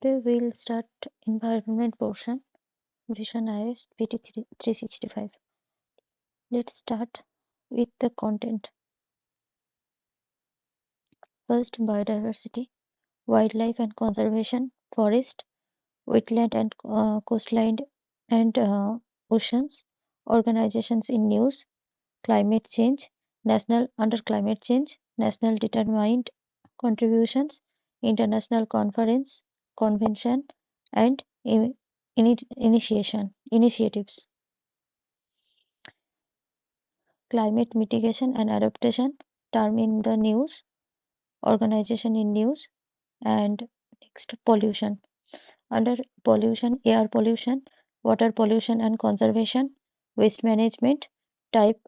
Today we'll start environment portion, Vision IS PT 365. Let's start with the content. First, biodiversity, wildlife and conservation, forest, wetland and coastline and oceans, organizations in news, climate change, climate change, national determined contributions, international convention, and initiatives. Climate mitigation and adaptation, term in the news, organization in news, and next pollution. Under pollution, air pollution, water pollution and conservation, waste management, type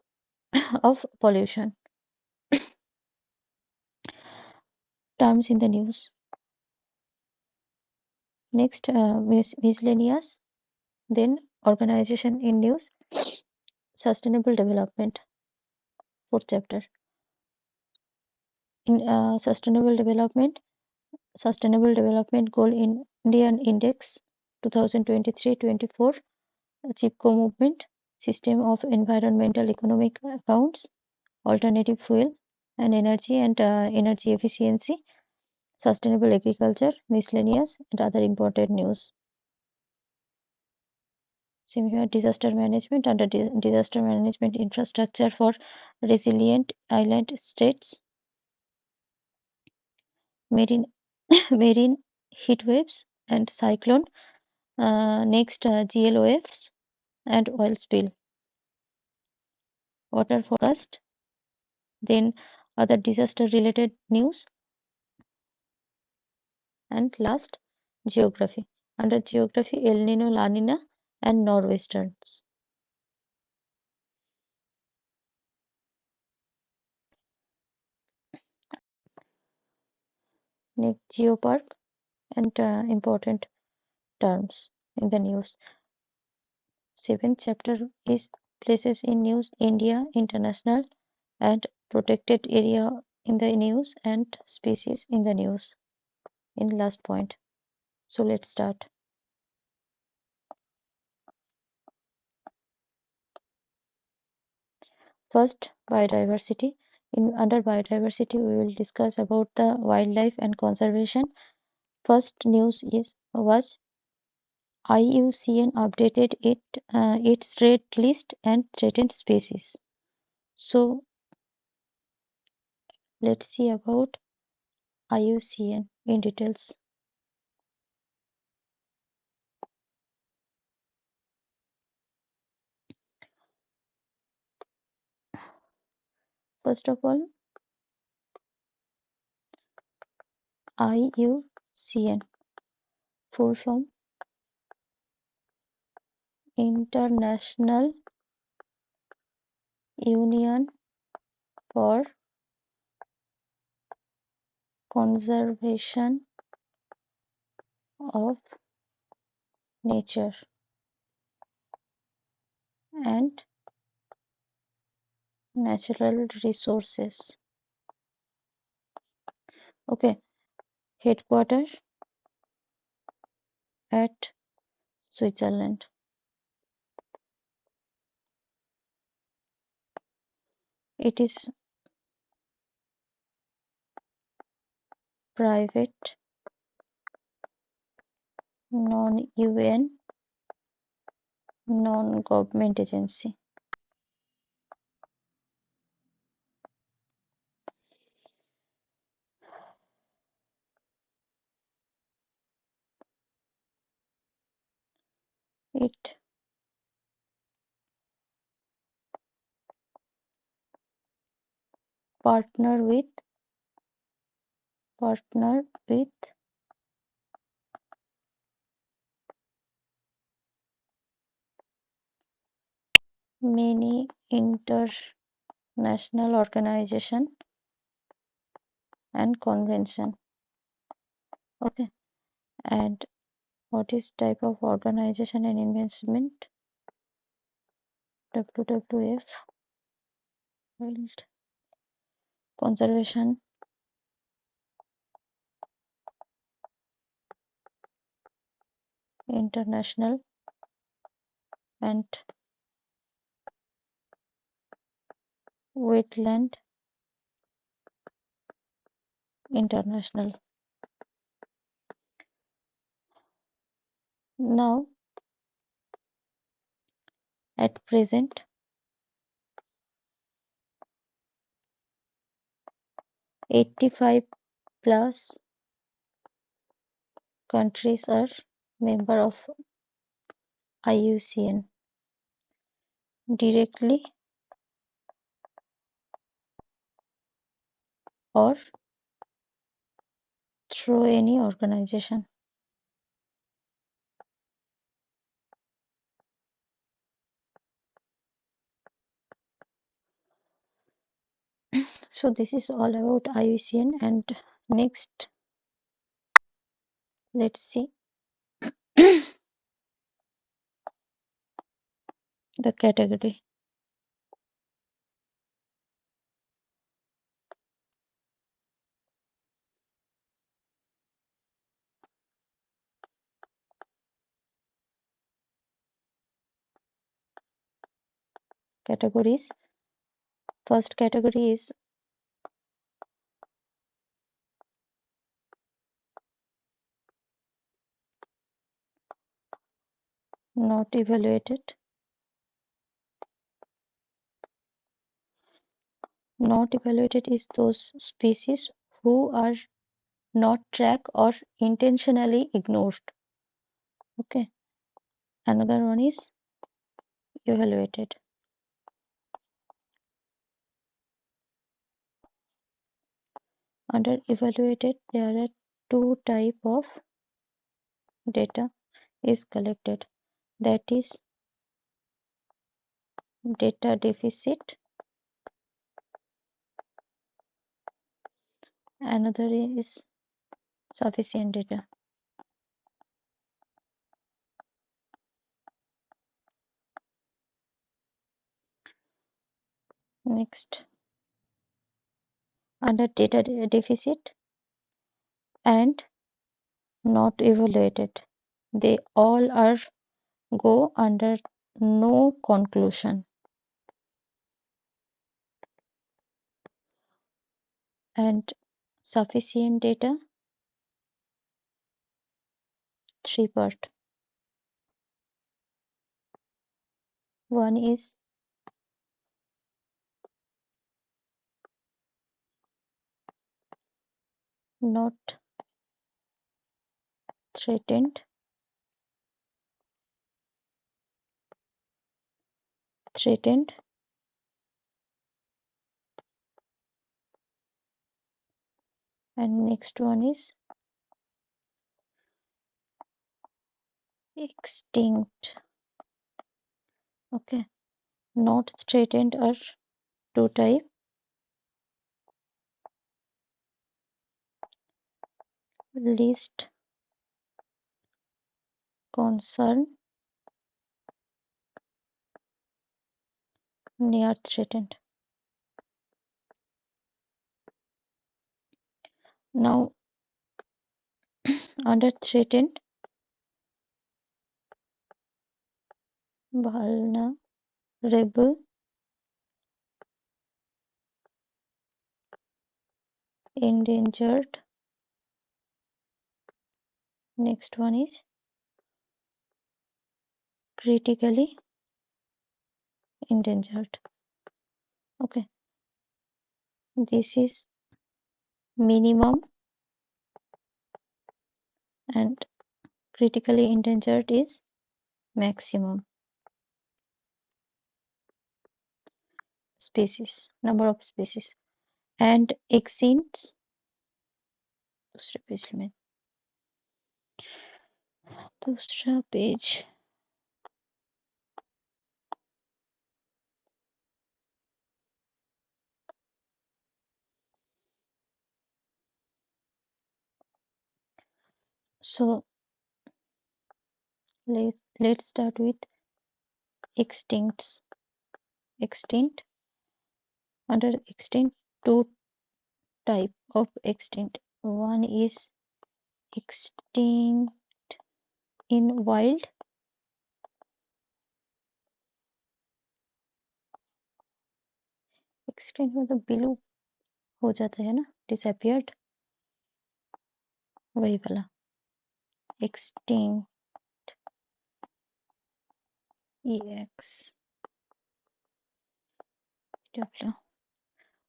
of pollution. Terms in the news. Next, miscellaneous, then organization in news, sustainable development, fourth chapter. In sustainable development goal in Indian Index 2023-24, CIPCO movement, system of environmental economic accounts, alternative fuel and energy efficiency, sustainable agriculture, miscellaneous, and other important news. Same here, disaster management. Under disaster management, infrastructure for resilient island states, marine marine heat waves and cyclone. Next, GLOFs and oil spill, water forecast, then other disaster related news, and last, geography. Under geography, El Nino, La Nina, and nor'westers. Next, geopark and important terms in the news. Seventh chapter is places in news, India, international, and protected area in the news, and species in the news in last point. So let's start. First, biodiversity. Under biodiversity, we will discuss about the wildlife and conservation. First news was IUCN updated its red list and threatened species. So let's see about IUCN in details. First of all, IUCN, full form International Union for Conservation of Nature and Natural Resources. Okay, headquarters at Switzerland. It is private, non-UN, non-government agency. It partner with many international organization and convention. Okay, and what is type of organization and investment? WWF, World Conservation International and Wetland International. Now, at present, 85 plus countries are member of IUCN directly or through any organization. So this is all about IUCN, and next let's see the category. Categories. First category is not evaluated. Not evaluated is those species who are not tracked or intentionally ignored. Okay. Another one is evaluated. Under evaluated, there are two type of data is collected. That is data deficit. Another is sufficient data. Next, under data deficit and not evaluated, they all are go under no conclusion. And sufficient data, three part. One is not threatened, threatened, and next one is extinct. Okay, not threatened are two type: least concern, near threatened. Now, under threatened, vulnerable, endangered. Next one is critically endangered. Okay, this is minimum, and critically endangered is maximum species, number of species. And extincts, दूसरे page में, दूसरा page. So let's start with extincts. Extinct. Under extinct, two type of extinct. One is extinct in wild extinct मतलब विलुप्त हो जाता है ना, disappeared, वही वाला extinct, ex W.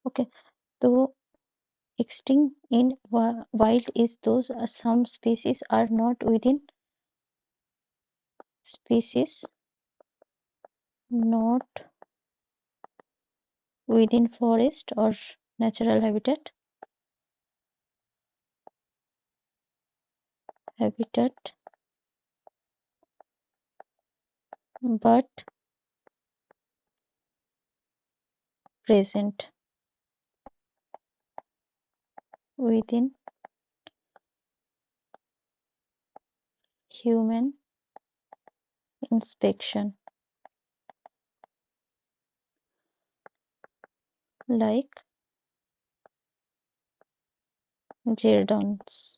Okay, so extinct in wild is those some species are not within species not within forest or natural habitat but present within human inspection like Girdons,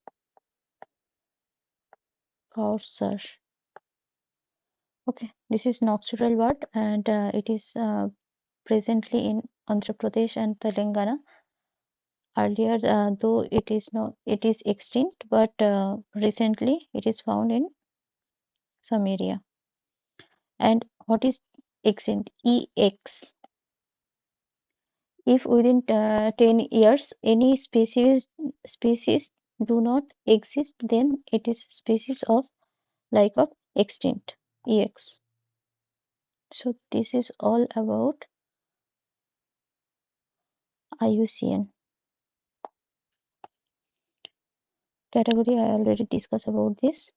Coursar. Okay, this is nocturnal bird and it is presently in Andhra Pradesh and Telangana. Earlier, though it is extinct, but recently it is found in some area. And what is extinct? EX. If within 10 years any species do not exist, then it is species of like of extinct. EX. So this is all about IUCN. Category I already discussed about this.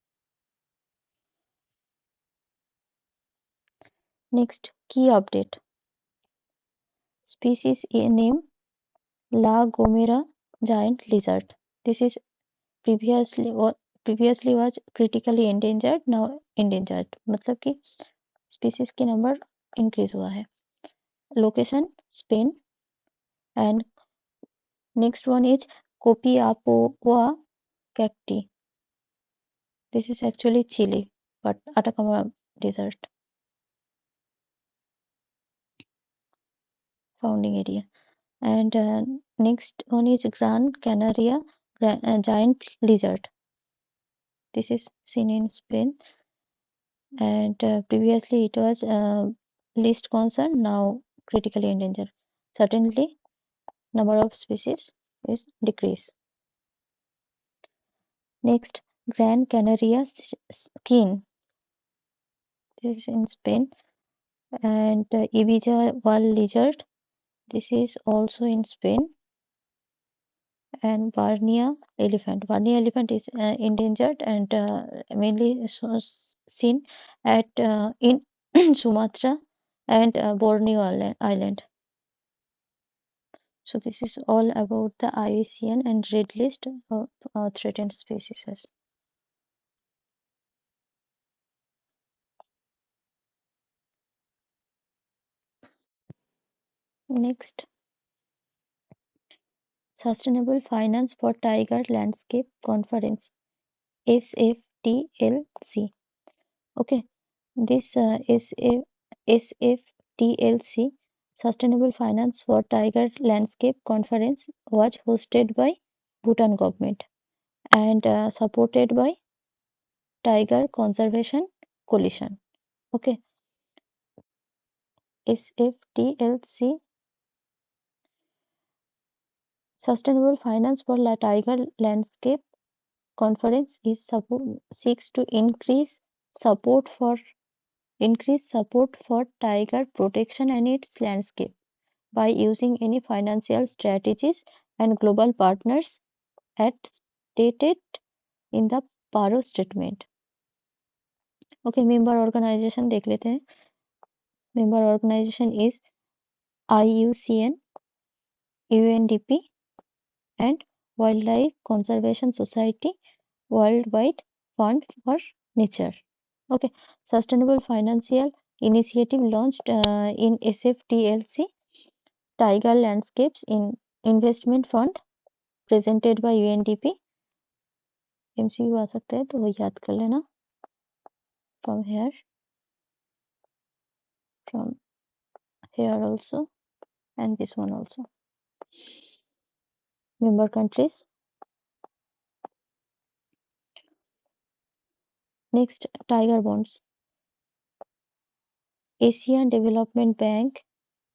Next, key update. Species name La Gomera giant lizard. This is previously was critically endangered, now endangered. मतलब कि species की number increase हुआ है. Location Spain and next one is Copiapoa cacti. This is actually Chile, but Atacama Desert founding area. And next one is Gran Canaria giant lizard. This is seen in Spain. And previously it was least concern, now critically endangered. Certainly, number of species is decrease. Next, Gran Canaria skin. This is in Spain. And Ibiza wall lizard. This is also in Spain. And Barnea elephant. Barnea elephant is endangered and mainly seen at in Sumatra and Borneo Island. So this is all about the IUCN and red list of threatened species. Next, Sustainable Finance for Tiger Landscape Conference SFTLC. Okay, this SFTLC Sustainable Finance for Tiger Landscape Conference was hosted by Bhutan government and supported by Tiger Conservation Coalition. Okay, SFTLC Sustainable Finance for Tiger Landscape Conference seeks to increase support for tiger protection and its landscape by using any financial strategies and global partners as stated in the Paro statement. Okay, member organization देख लेते हैं. Member organization is IUCN, UNDP and Wildlife Conservation Society Worldwide Fund for Nature. Okay, Sustainable Financial Initiative launched in SFTLC Tiger Landscapes in Investment Fund presented by UNDP. MCQ आ सकता है तो वो याद कर लेना. from here, from here also, and this one also. Member countries. Next, tiger bonds. Asian Development Bank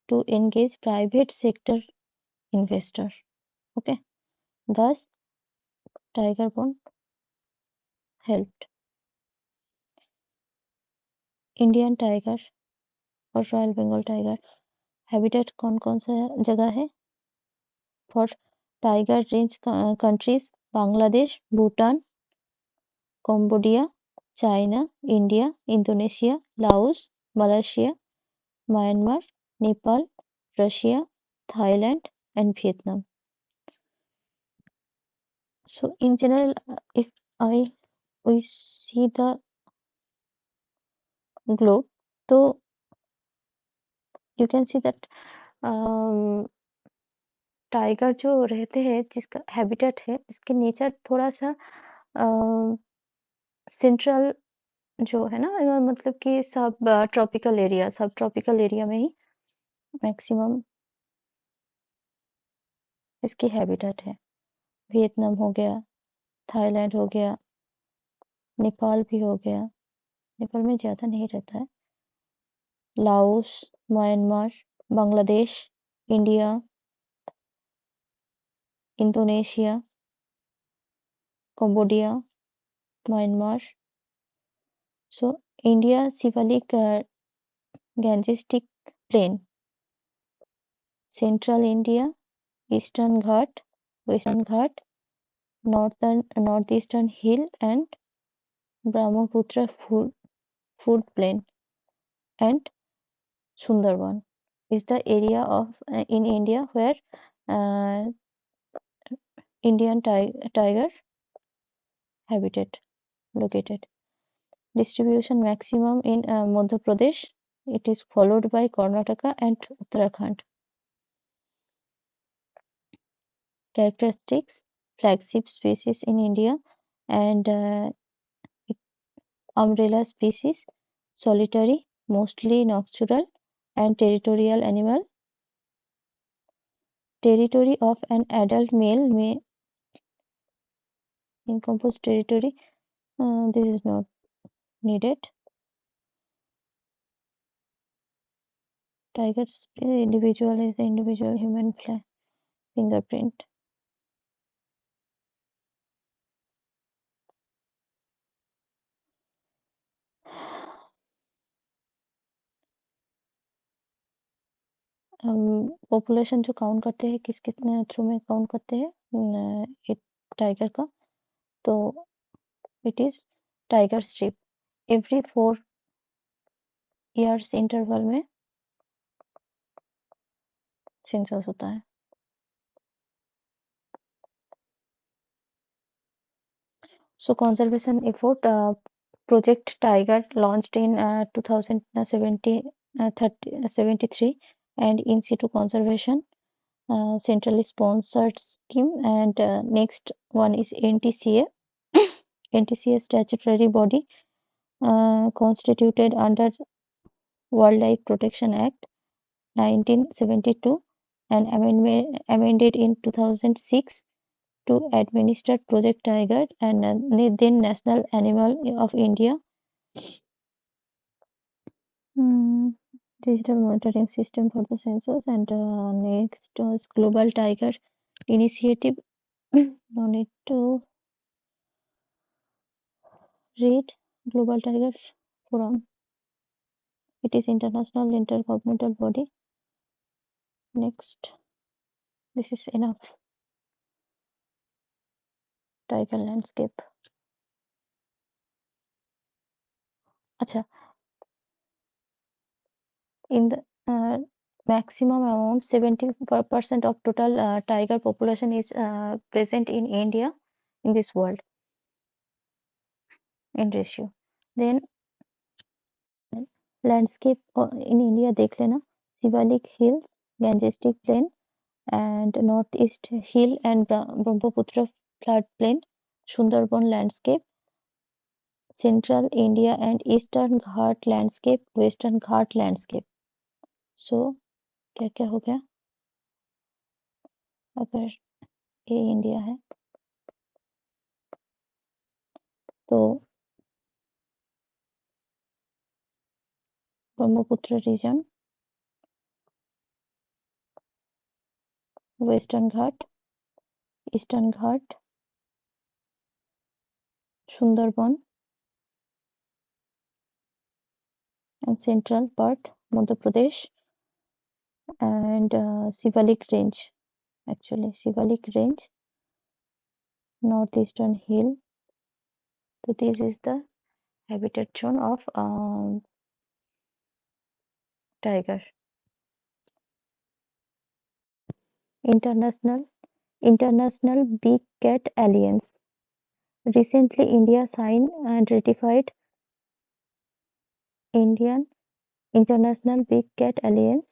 to engage private sector investor. Okay, thus tiger bond helped. Indian tiger और royal Bengal tiger habitat कौन कौन सा जगह है for tiger range countries Bangladesh Bhutan Cambodia China India Indonesia Laos Malaysia Myanmar Nepal Russia Thailand and Vietnam. So in general, if I we see the globe, so you can see that tiger जो रहते हैं जिसका habitat है इसके nature थोड़ा सा central जो है ना मतलब कि सब ट्रॉपिकल एरिया में ही मैक्सिमम इसकी हैबिटेट है वियतनाम हो गया थाईलैंड हो गया नेपाल भी हो गया नेपाल में ज़्यादा नहीं रहता है Laos Myanmar Bangladesh India Indonesia Cambodia Myanmar so India Shivalik Gangetic plain central India eastern Ghat western Ghat northeastern hill and Brahmaputra food plain and Sundarban is the area of in India where uh, Indian tiger habitat located. Distribution maximum in Madhya Pradesh. It is followed by Karnataka and Uttarakhand. Characteristics: flagship species in India and umbrella species, solitary, mostly nocturnal and territorial animal. Territory of an adult male may encompass territory. This is not needed. Tiger's individual is the individual human fingerprint. Population जो count करते हैं किस कितने through में count करते हैं एक tiger का तो it is tiger strip every 4 years interval में सेंसस होता है So conservation effort Project Tiger launched in 2073 and in situ conservation centrally sponsored scheme and next one is NTCA NTCA statutory body constituted under Wildlife Protection Act 1972 and amended in 2006 to administer Project Tiger and then National Animal of India digital monitoring system for the census and next was Global Tiger Initiative. No need to read Global Tiger Forum. It is international intergovernmental body. Next, this is enough. Tiger landscape. Acha, in the maximum amount 70% of total tiger population is present in India in this world in ratio. Then landscape in India देख लेना Shivalik Hills, Gangestic Plain and Northeast Hill and Brahmaputra floodplain, Sundarban landscape, Central India and Eastern Ghat landscape, Western Ghat landscape. So क्या क्या हो गया अगर ये India है तो Brahmaputra region, western Ghat, eastern Ghat, Sundarban and central part, Madhya Pradesh, and Sivalik range, actually Sivalik range, northeastern hill. So this is the habitat zone of tiger. International International Big Cat Alliance. Recently, India signed and ratified Indian International Big Cat Alliance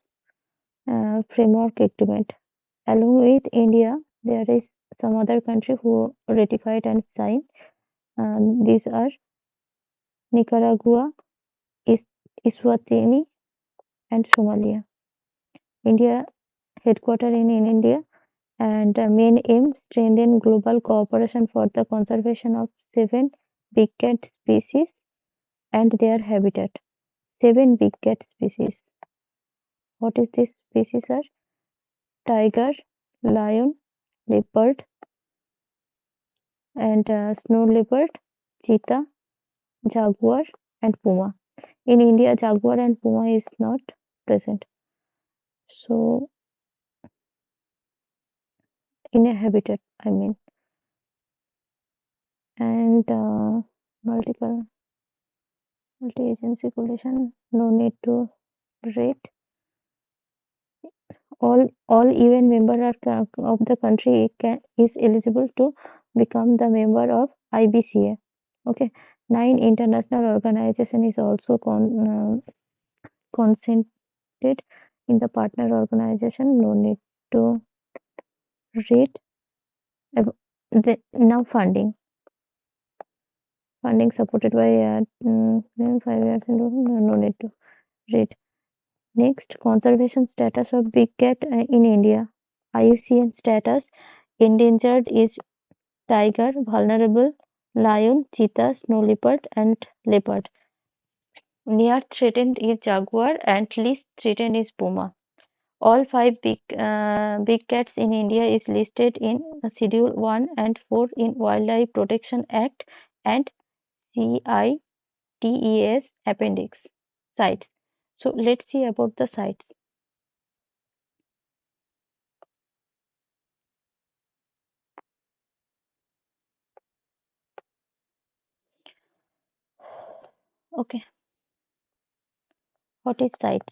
framework agreement. Along with India, there is some other country who ratified and signed. These are Nicaragua, Eswatini, and Somalia. India headquartered in India and main aim strengthen global cooperation for the conservation of seven big cat species and their habitat. Seven big cat species. What is this species are? Tiger, lion, leopard, and snow leopard, cheetah, jaguar, and puma. In India, jaguar and puma is not present. So, in a habitat, I mean, and multiple multi-agency coalition, no need to rate. All UN member of the country is eligible to become the member of IBCA. Okay, 9 international organization is also consented in the partner organization. No need to rate. Now funding supported by 5 years and no need to rate. Next, conservation status of big cat in India. IUCN status: endangered is tiger, vulnerable lion, cheetah, snow leopard, and leopard. Near threatened is jaguar, and least threatened is puma. All five big cats in India is listed in Schedule 1 and 4 in Wildlife Protection Act and CITES Appendix. Sites. So let's see about the sites. Okay, what is sites?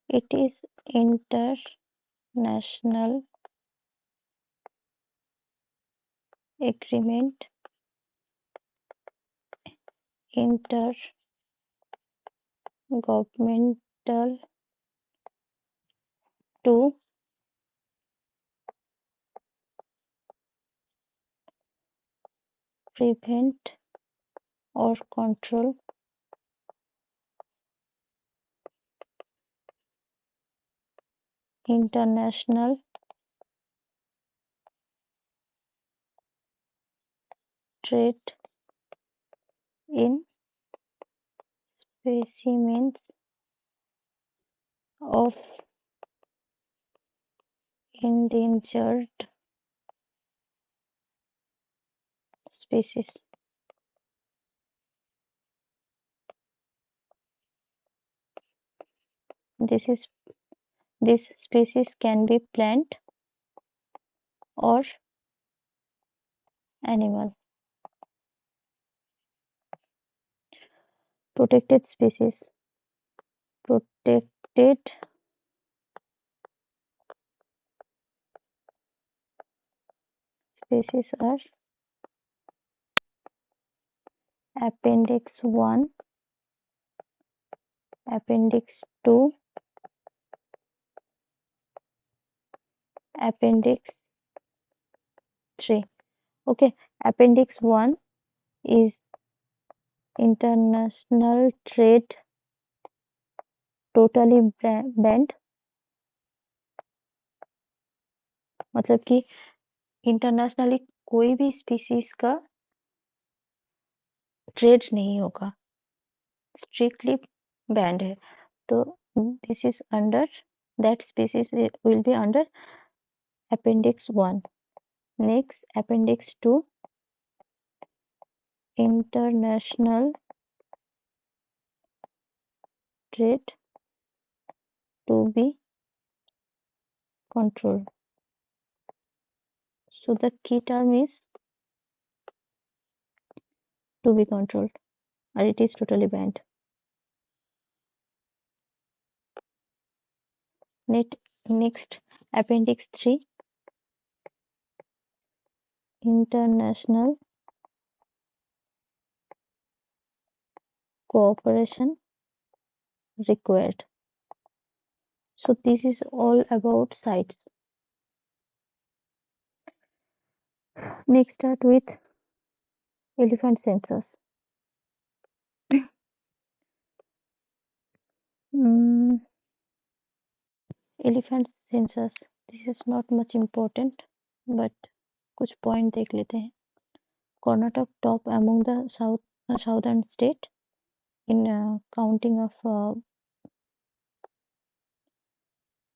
It is international agreement, intergovernmental to prevent or control international trade in specimens of endangered species. This is this species can be plant or animal. Protected species. Protected species are Appendix 1, Appendix 2, Appendix 3. Okay, Appendix 1 is international trade totally banned, मतलब कि internationally कोई भी species का trade नहीं होगा, strictly band है। तो this is under that species will be under appendix 1। Next appendix 2 international trade to be controlled. So the key term is to be controlled, or it is totally banned. Next, Appendix 3 international cooperation required. So this is all about sites. Next, start with elephant census. Mm, elephant census. This is not much important, but कुछ point देख लेते हैं. Karnataka top among the southern state in counting of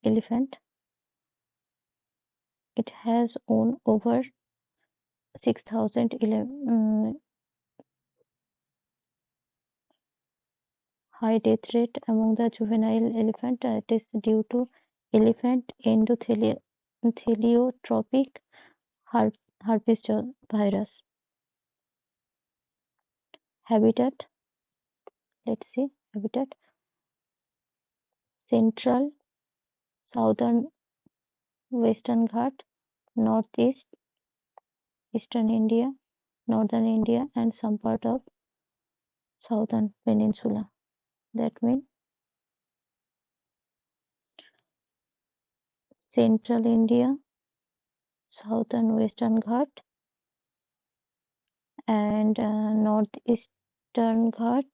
elephant. It has owned over 6,000 high death rate among the juvenile elephant. It is due to elephant endotheliotrophic herpes virus. Habitat, let's see, habitat, central, southern, western Ghat, northeast, eastern India, northern India, and some part of southern peninsula. That means central India, southern western Ghat, and northeastern Ghat,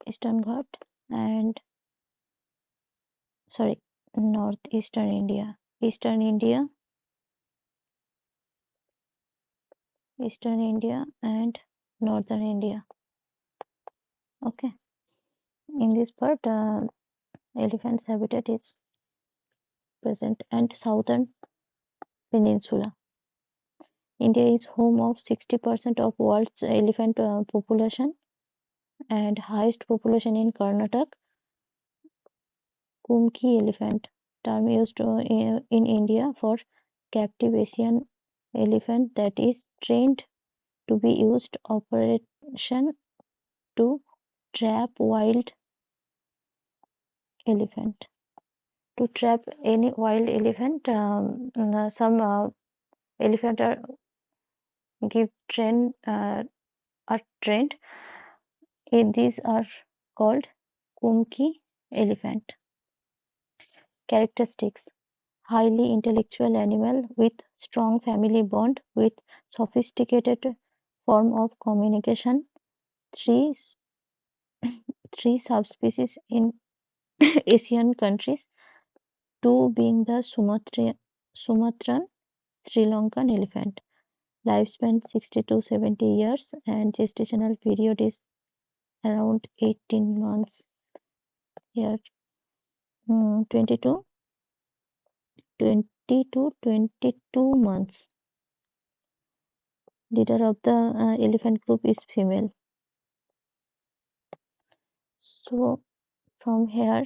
eastern Ghat, and sorry, northeastern India, eastern India, and northern India. Okay, in this part, elephant's habitat is present, and southern peninsula. India is home of 60% of world's elephant population, and highest population in Karnataka. Kumki elephant, term used in India for captive Asian elephant that is trained to be used operation to trap wild elephant. To trap any wild elephant, some elephant are trained. These are called Kumki elephant. Characteristics: highly intellectual animal with strong family bond with sophisticated form of communication. Three, three subspecies in Asian countries, two being the Sumatran, Sri Lankan elephant. Lifespan 60 to 70 years and gestational period is around 18 months. Here, 22 to 22 months. Leader of the elephant group is female. So from here,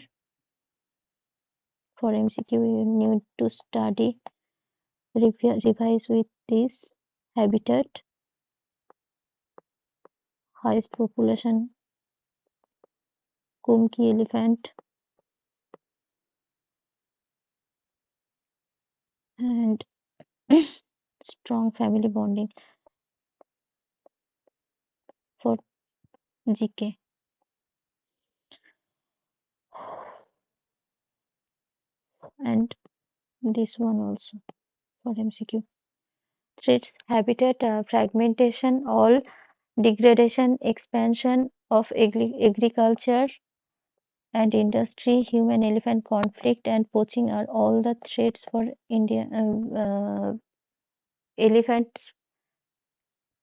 for MCQ, you need to study, revise with this habitat, highest population, Kumki elephant, and strong family bonding for GK. And This one also for MCQ. Threats: habitat fragmentation, all degradation, expansion of agriculture and industry, human-elephant conflict, and poaching are all the threats for Indian elephants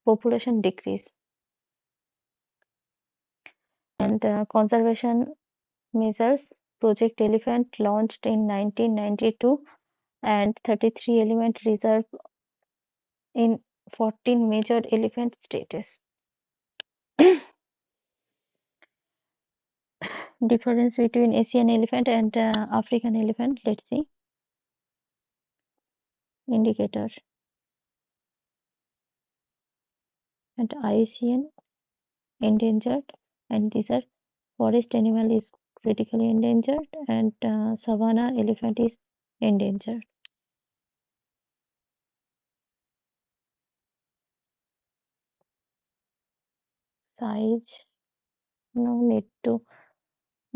population decrease. And conservation measures: Project Elephant launched in 1992 and 33 elephant reserve in 14 major elephant states. Difference between Asian elephant and African elephant. Let's see. Indicator. And Asian endangered, and these are forest animal is critically endangered, and savanna elephant is endangered. Size, no need to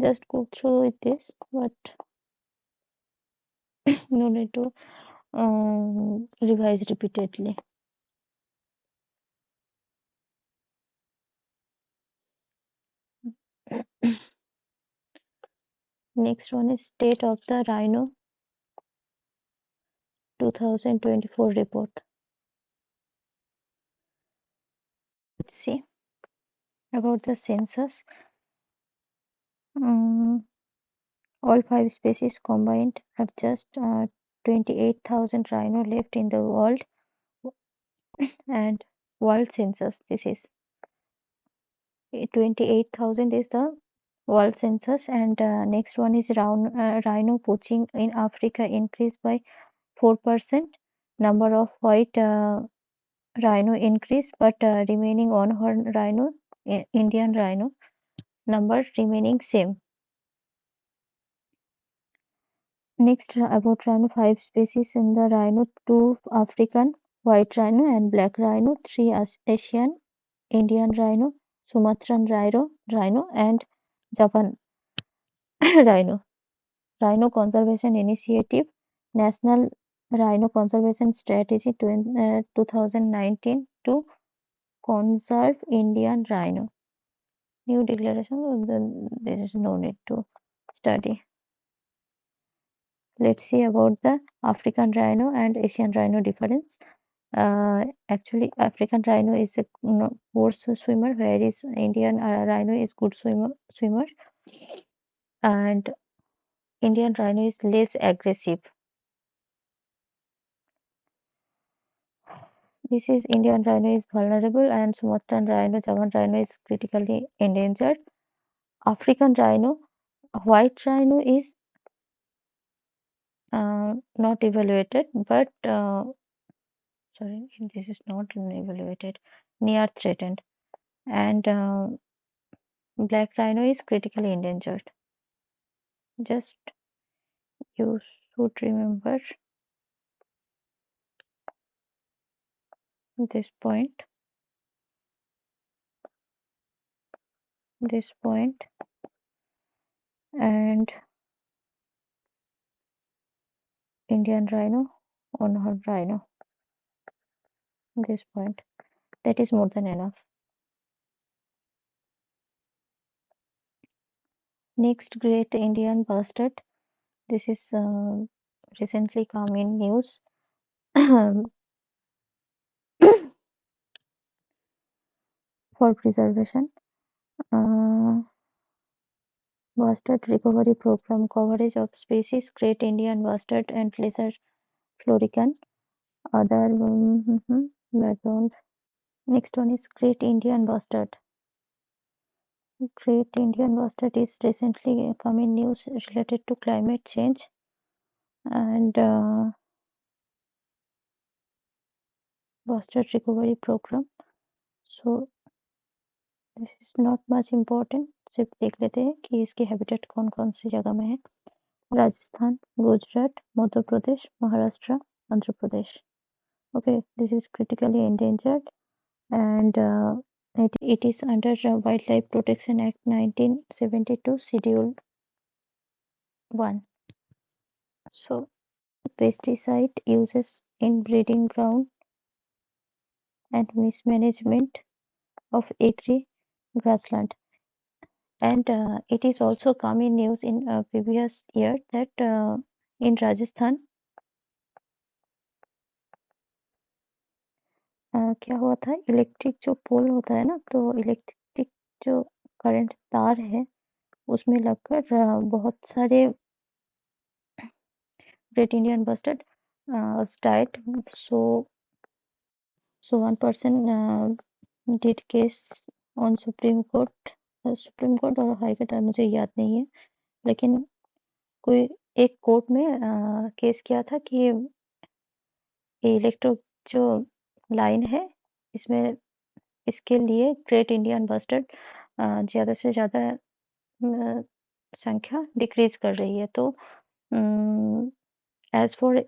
just go through with this, but no need to revise repeatedly. Next one is State of the Rhino 2024 report. Let's see about the census. All five species combined have just 28,000 rhino left in the world, and world census. This is 28,000 is the world census, and next one is rhino poaching in Africa increased by 4%. Number of white rhino increased, but remaining on-horn rhino, Indian rhino, number remaining same. Next, about rhino, five species in the rhino: two African, white rhino and black rhino; three Asian, Indian rhino, Sumatran rhino, and Javan rhino. Rhino Conservation Initiative, National Rhino Conservation Strategy 2019 to conserve Indian rhino. New declaration, there is no need to study. Let's see about the African rhino and Asian rhino difference. Actually, African rhino is a poor swimmer, whereas Indian rhino is good swimmer, and Indian rhino is less aggressive. This is Indian rhino is vulnerable, and Sumatran rhino, Javan rhino is critically endangered. African rhino, white rhino is not evaluated, but sorry, this is not evaluated, near threatened, and black rhino is critically endangered. Just you should remember this point, this point, and Indian rhino, on-horn rhino, this point. That is more than enough. Next, Great Indian Bustard. This is recently come in news. For preservation. Bustard recovery program coverage of species: Great Indian Bustard and Lesser Florican. Other background. Next one is Great Indian Bustard. Great Indian Bustard is recently come in news related to climate change, and bustard recovery program. So this is not much important, सिर्फ देख लेते हैं कि इसके habitat कौन कौन सी जगह में है। Rajasthan, Gujarat, Madhya Pradesh, Maharashtra, Andhra Pradesh. Okay, this is critically endangered, and it is under Wildlife Protection Act 1972 Schedule 1. So pesticide uses in breeding ground, and mismanagement of agri grassland. And it is also come in news in previous year that in Rajasthan क्या हुआ था, electric जो पोल होता है ना, तो electric जो current तार है उसमें लगकर बहुत सारे great Indian bustard died. So one person did case on supreme court और हाई कोर्ट, मुझे याद नहीं है, लेकिन कोई एक कोर्ट में केस किया था कि इलेक्ट्रो जो लाइन है इसमें, इसके लिए ग्रेट इंडियन बस्टर्ड ज़्यादा से ज़्यादा संख्या डिक्रीज कर रही है। तो as for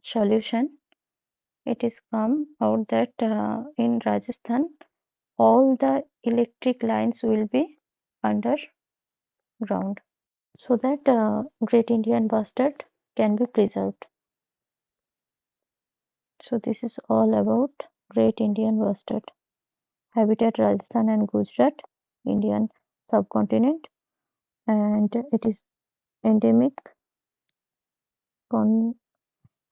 solution, it is come out that in Rajasthan all the electric lines will be underground so that great Indian bustard can be preserved. So this is all about great Indian bustard habitat Rajasthan and Gujarat, Indian subcontinent, and it is endemic con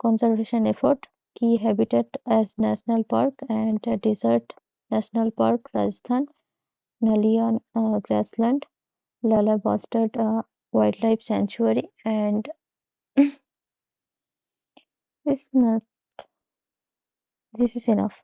conservation effort, key habitat as national park and desert national park Rajasthan, Nalia grassland, Lala bustard wildlife sanctuary, and this, this is enough.